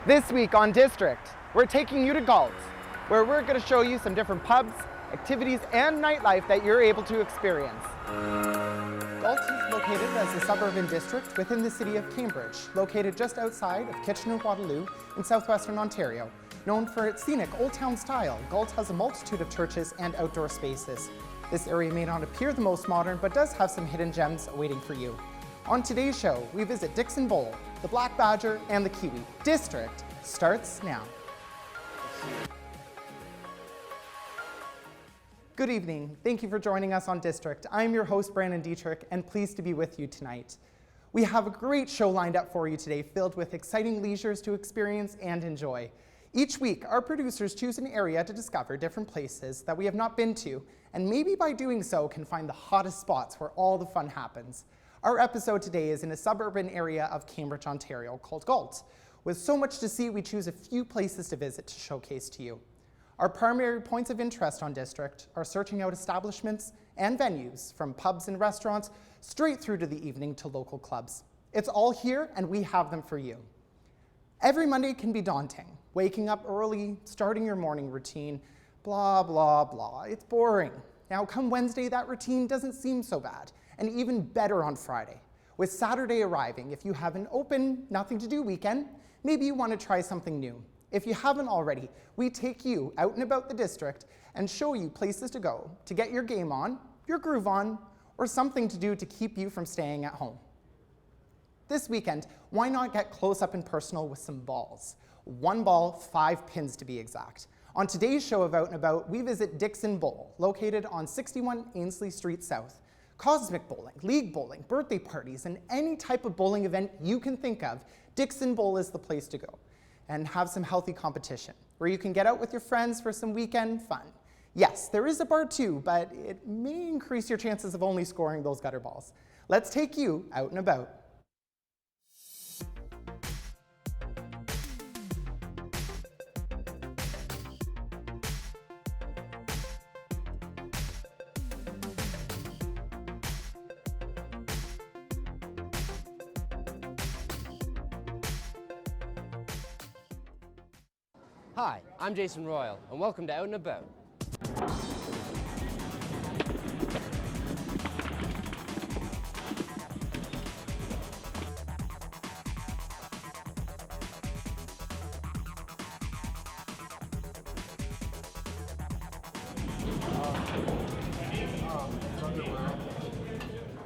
This week on District, we're taking you to Galt, where we're going to show you some different pubs, activities, and nightlife that you're able to experience. Galt is located as a suburban district within the city of Cambridge, located just outside of Kitchener-Waterloo in southwestern Ontario. Known for its scenic Old Town style, Galt has a multitude of churches and outdoor spaces. This area may not appear the most modern, but does have some hidden gems awaiting for you. On today's show, we visit Dixon Bowl, the Black Badger, and the Kiwi. District starts now. Good evening. Thank you for joining us on District. I'm your host, Brandon Dietrich, and pleased to be with you tonight. We have a great show lined up for you today, filled with exciting leisures to experience and enjoy. Each week, our producers choose an area to discover different places that we have not been to, and maybe by doing so can find the hottest spots where all the fun happens. Our episode today is in a suburban area of Cambridge, Ontario called Galt. With so much to see, we choose a few places to visit to showcase to you. Our primary points of interest on District are searching out establishments and venues, from pubs and restaurants straight through to the evening to local clubs. It's all here, and we have them for you. Every Monday can be daunting. Waking up early, starting your morning routine, blah, blah, blah. It's boring. Now, come Wednesday, that routine doesn't seem so bad, and even better on Friday. With Saturday arriving, if you have an open, nothing to do weekend, maybe you want to try something new. If you haven't already, we take you out and about the district and show you places to go to get your game on, your groove on, or something to do to keep you from staying at home. This weekend, why not get close up and personal with some balls? 1 ball, 5 pins to be exact. On today's show of Out and About, we visit Dixon Bowl, located on 61 Ainsley Street South. Cosmic bowling, league bowling, birthday parties, and any type of bowling event you can think of, Dixon Bowl is the place to go. And have some healthy competition, where you can get out with your friends for some weekend fun. Yes, there is a bar too, but it may increase your chances of only scoring those gutter balls. Let's take you out and about. Hi, I'm Jason Royal, and welcome to Out and About.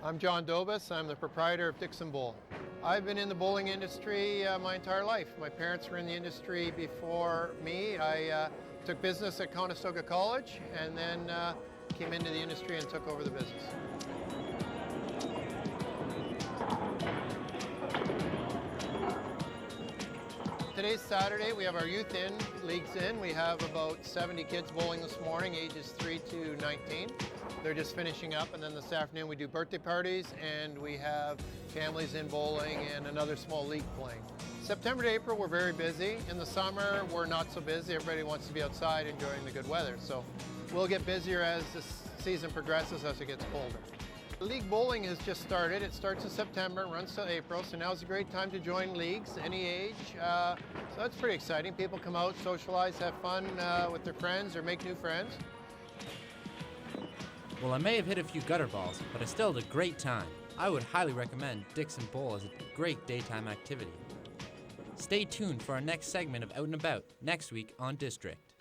I'm John Dobus. I'm the proprietor of Dixon Bowl. I've been in the bowling industry my entire life. My parents were in the industry before me. I took business at Conestoga College and then came into the industry and took over the business. Today's Saturday. We have our youth leagues in. We have about 70 kids bowling this morning, ages 3 to 19. They're just finishing up, and then this afternoon we do birthday parties and we have families in bowling and another small league playing. September to April we're very busy. In the summer we're not so busy. Everybody wants to be outside enjoying the good weather. So we'll get busier as the season progresses, as it gets colder. League bowling has just started. It starts in September, runs till April, so now's a great time to join leagues, any age. So that's pretty exciting. People come out, socialize, have fun with their friends or make new friends. Well, I may have hit a few gutter balls, but I still had a great time. I would highly recommend Dixon Bowl as a great daytime activity. Stay tuned for our next segment of Out and About next week on District.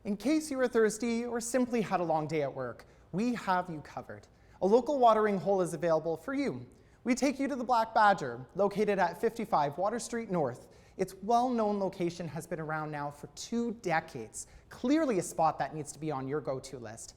In case you were thirsty or simply had a long day at work, we have you covered. A local watering hole is available for you. We take you to the Black Badger, located at 55 Water Street North. Its well-known location has been around now for 2 decades. Clearly a spot that needs to be on your go-to list.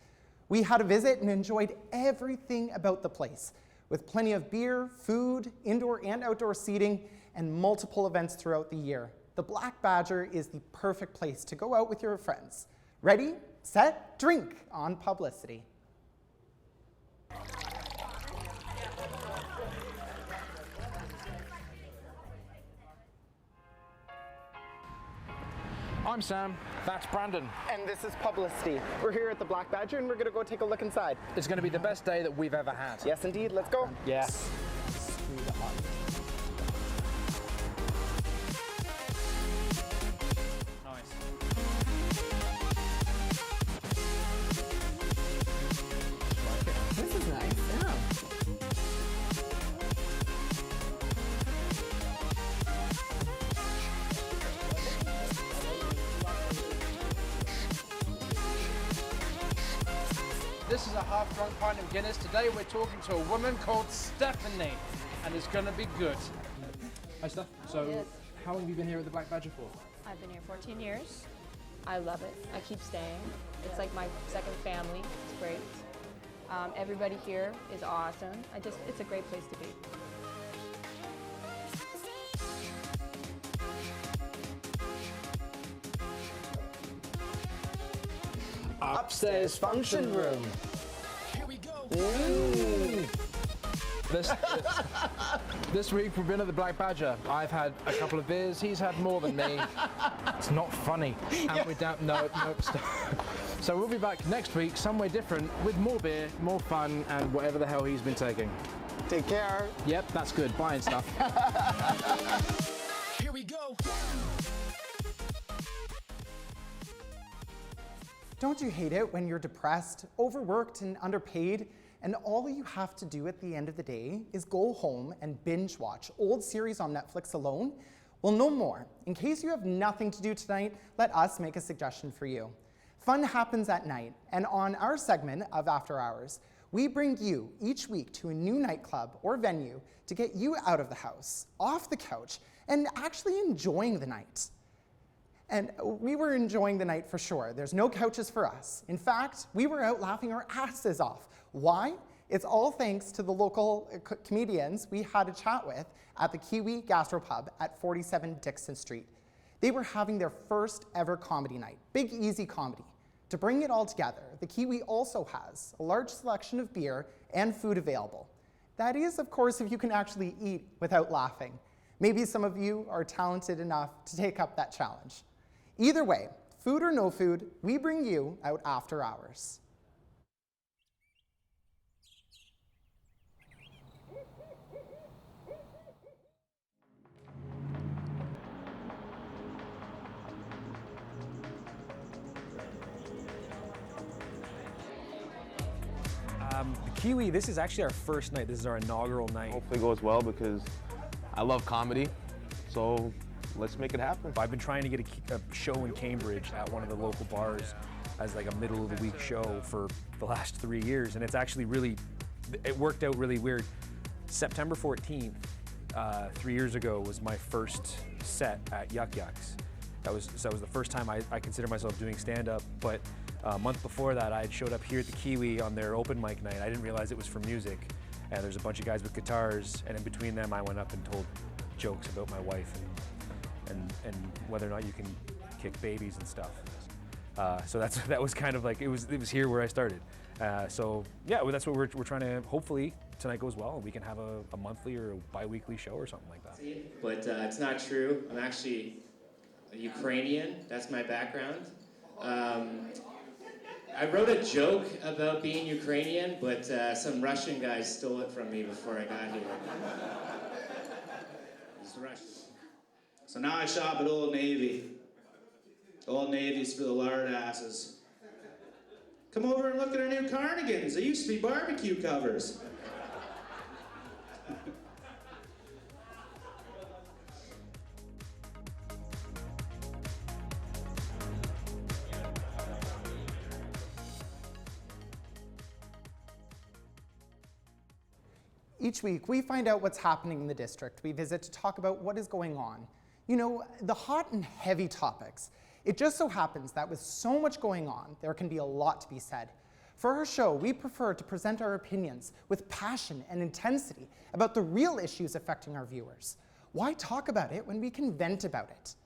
We had a visit and enjoyed everything about the place, with plenty of beer, food, indoor and outdoor seating, and multiple events throughout the year. The Black Badger is the perfect place to go out with your friends. Ready, set, drink on publicity. I'm Sam. That's Brandon. And this is Publicity. We're here at the Black Badger and we're gonna go take a look inside. It's going to be the best day that we've ever had. Yes, indeed. Let's go. Yes. Nice. This is nice. Yeah. This is a half-drunk pint of Guinness. Today we're talking to a woman called Stephanie, and it's going to be good. Hi, Steph. So, Yes. how long have you been here at the Black Badger for? I've been here 14 years. I love it. I keep staying. It's like my second family. It's great. Everybody here is awesome. It's a great place to be. Upstairs function room. Here we go. This week we've been at the Black Badger. I've had a couple of beers. He's had more than me. It's not funny. And we don't. Nope. Stop. So we'll be back next week, somewhere different, with more beer, more fun, and whatever the hell he's been taking. Take care. Yep, that's good. Buying stuff. Here we go. Don't you hate it when you're depressed, overworked, and underpaid, and all you have to do at the end of the day is go home and binge watch old series on Netflix alone? Well, no more. In case you have nothing to do tonight, let us make a suggestion for you. Fun happens at night, and on our segment of After Hours, we bring you each week to a new nightclub or venue to get you out of the house, off the couch, and actually enjoying the night. And we were enjoying the night for sure. There's no couches for us. In fact, we were out laughing our asses off. Why? It's all thanks to the local comedians we had a chat with at the Kiwi Gastropub at 47 Dixon Street. They were having their first ever comedy night, Big Easy Comedy. To bring it all together, the Kiwi also has a large selection of beer and food available. That is, of course, if you can actually eat without laughing. Maybe some of you are talented enough to take up that challenge. Either way, food or no food, we bring you out After Hours. The Kiwi, this is actually our first night. This is our inaugural night. Hopefully it goes well because I love comedy, so let's make it happen. I've been trying to get a show in Cambridge at one of the local bars as like a middle of the week show for the last 3 years, and it's actually it worked out really weird. September 14th, 3 years ago, was my first set at Yuck Yucks. That was the first time I consider myself doing stand-up, but a month before that, I had showed up here at the Kiwi on their open mic night. I didn't realize it was for music, and there's a bunch of guys with guitars, and in between them, I went up and told jokes about my wife and whether or not you can kick babies and stuff. So that was kind of like, it was here where I started. So yeah, well, that's what we're trying to, hopefully tonight goes well and we can have a monthly or a bi-weekly show or something like that. But it's not true. I'm actually a Ukrainian. That's my background. I wrote a joke about being Ukrainian, but some Russian guys stole it from me before I got here. It's Russian. So now I shop at Old Navy. Old Navy's for the lard asses. Come over and look at our new cardigans. They used to be barbecue covers. Each week, we find out what's happening in the district. We visit to talk about what is going on. You know, the hot and heavy topics. It just so happens that with so much going on, there can be a lot to be said. For our show, we prefer to present our opinions with passion and intensity about the real issues affecting our viewers. Why talk about it when we can vent about it?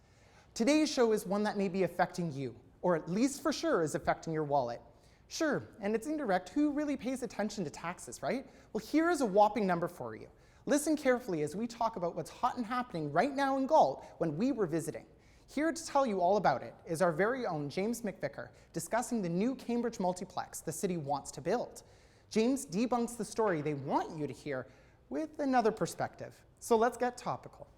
Today's show is one that may be affecting you, or at least for sure is affecting your wallet. Sure, and it's indirect, who really pays attention to taxes, right? Well, here is a whopping number for you. Listen carefully as we talk about what's hot and happening right now in Galt when we were visiting. Here to tell you all about it is our very own James McVicker discussing the new Cambridge multiplex the city wants to build. James debunks the story they want you to hear with another perspective. So let's get topical.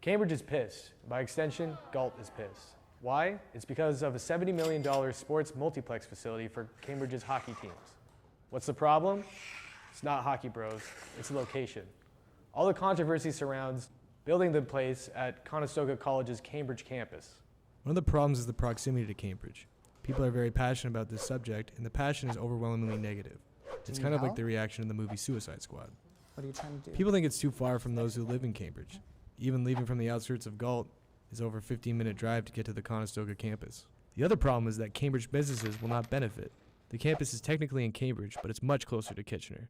Cambridge is pissed. By extension, Galt is pissed. Why? It's because of a $70 million sports multiplex facility for Cambridge's hockey teams. What's the problem? It's not hockey bros, it's the location. All the controversy surrounds building the place at Conestoga College's Cambridge campus. One of the problems is the proximity to Cambridge. People are very passionate about this subject, and the passion is overwhelmingly negative. It's kind of like the reaction in the movie Suicide Squad. What are you trying to do? People think it's too far from those who live in Cambridge. Even leaving from the outskirts of Galt is over a 15-minute drive to get to the Conestoga campus. The other problem is that Cambridge businesses will not benefit. The campus is technically in Cambridge, but it's much closer to Kitchener.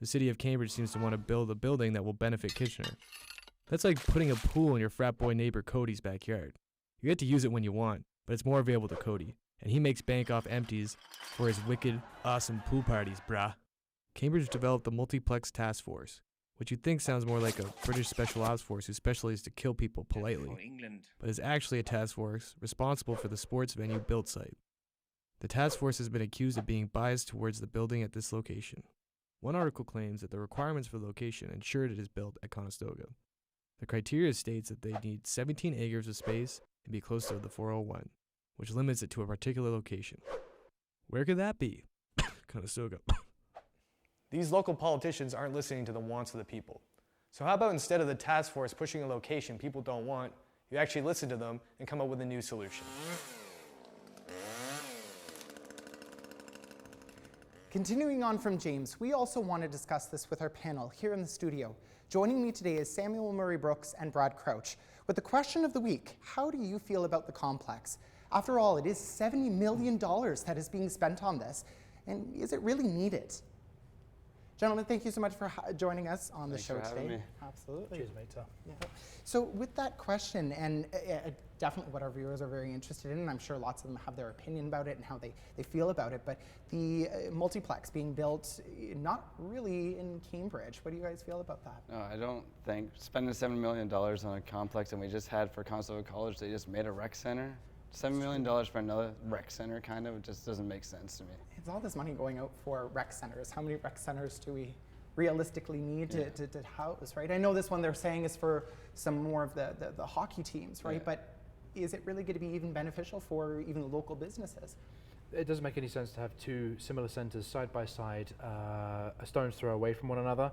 The city of Cambridge seems to want to build a building that will benefit Kitchener. That's like putting a pool in your frat boy neighbor Cody's backyard. You get to use it when you want, but it's more available to Cody, and he makes bank off empties for his wicked, awesome pool parties, brah. Cambridge developed the Multiplex Task Force, which you'd think sounds more like a British Special Ops force who specializes to kill people politely, but is actually a task force responsible for the sports venue build site. The task force has been accused of being biased towards the building at this location. One article claims that the requirements for the location ensure it is built at Conestoga. The criteria states that they need 17 acres of space and be close to the 401, which limits it to a particular location. Where could that be? Conestoga. These local politicians aren't listening to the wants of the people. So how about instead of the task force pushing a location people don't want, you actually listen to them and come up with a new solution? Continuing on from James, we also want to discuss this with our panel here in the studio. Joining me today is Samuel Murray Brooks and Brad Crouch. With the question of the week, how do you feel about the complex? After all, it is $70 million that is being spent on this, and is it really needed? Gentlemen, thank you so much for joining us on the show today. Having me. Absolutely. Cheers, mate. Yeah. So with that question, and definitely what our viewers are very interested in, and I'm sure lots of them have their opinion about it and how they feel about it, but the multiplex being built not really in Cambridge. What do you guys feel about that? No, I don't think spending $7 million on a complex, and we just had for Conestoga College, they just made a rec center. $7 million for another rec center, kind of, it just doesn't make sense to me. It's all this money going out for rec centers. How many rec centers do we realistically need to house, right? I know this one they're saying is for some more of the hockey teams, right? Yeah. But is it really going to be even beneficial for even the local businesses? It doesn't make any sense to have two similar centres side by side, a stone's throw away from one another,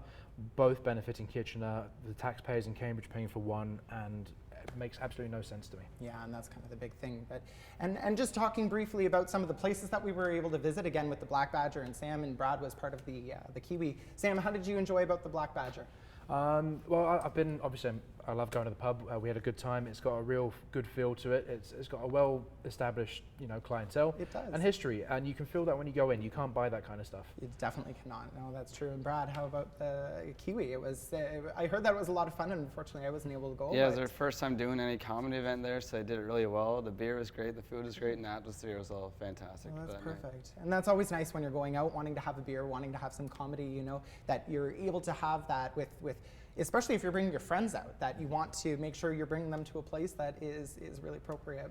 both benefiting Kitchener, the taxpayers in Cambridge paying for one, and it makes absolutely no sense to me. Yeah, and that's kind of the big thing. But and just talking briefly about some of the places that we were able to visit, again with the Black Badger, and Sam and Brad was part of the Kiwi. Sam, how did you enjoy about the Black Badger? Well, I've been, obviously, I love going to the pub. We had a good time. It's got a real good feel to it. It's got a well-established, clientele. It does. And history, and you can feel that when you go in. You can't buy that kind of stuff. You definitely cannot. No, that's true. And Brad, how about the Kiwi? It was. I heard that it was a lot of fun, and unfortunately, I wasn't able to go. Yeah, it was our first time doing any comedy event there, so I did it really well. The beer was great, the food was great, and the atmosphere was all fantastic. Well, that's perfect. And that's always nice when you're going out, wanting to have a beer, wanting to have some comedy. That you're able to have that with especially if you're bringing your friends out, that you want to make sure you're bringing them to a place that is really appropriate.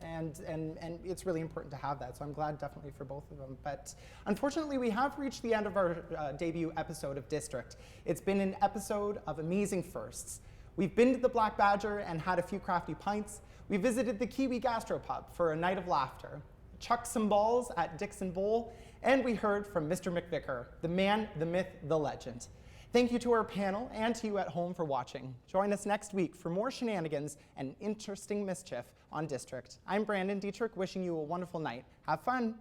And it's really important to have that. So I'm glad definitely for both of them. But unfortunately, we have reached the end of our debut episode of District. It's been an episode of amazing firsts. We've been to the Black Badger and had a few crafty pints. We visited the Kiwi Gastropub for a night of laughter, chucked some balls at Dixon Bowl, and we heard from Mr. McVicker, the man, the myth, the legend. Thank you to our panel and to you at home for watching. Join us next week for more shenanigans and interesting mischief on District. I'm Brandon Dietrich, wishing you a wonderful night. Have fun.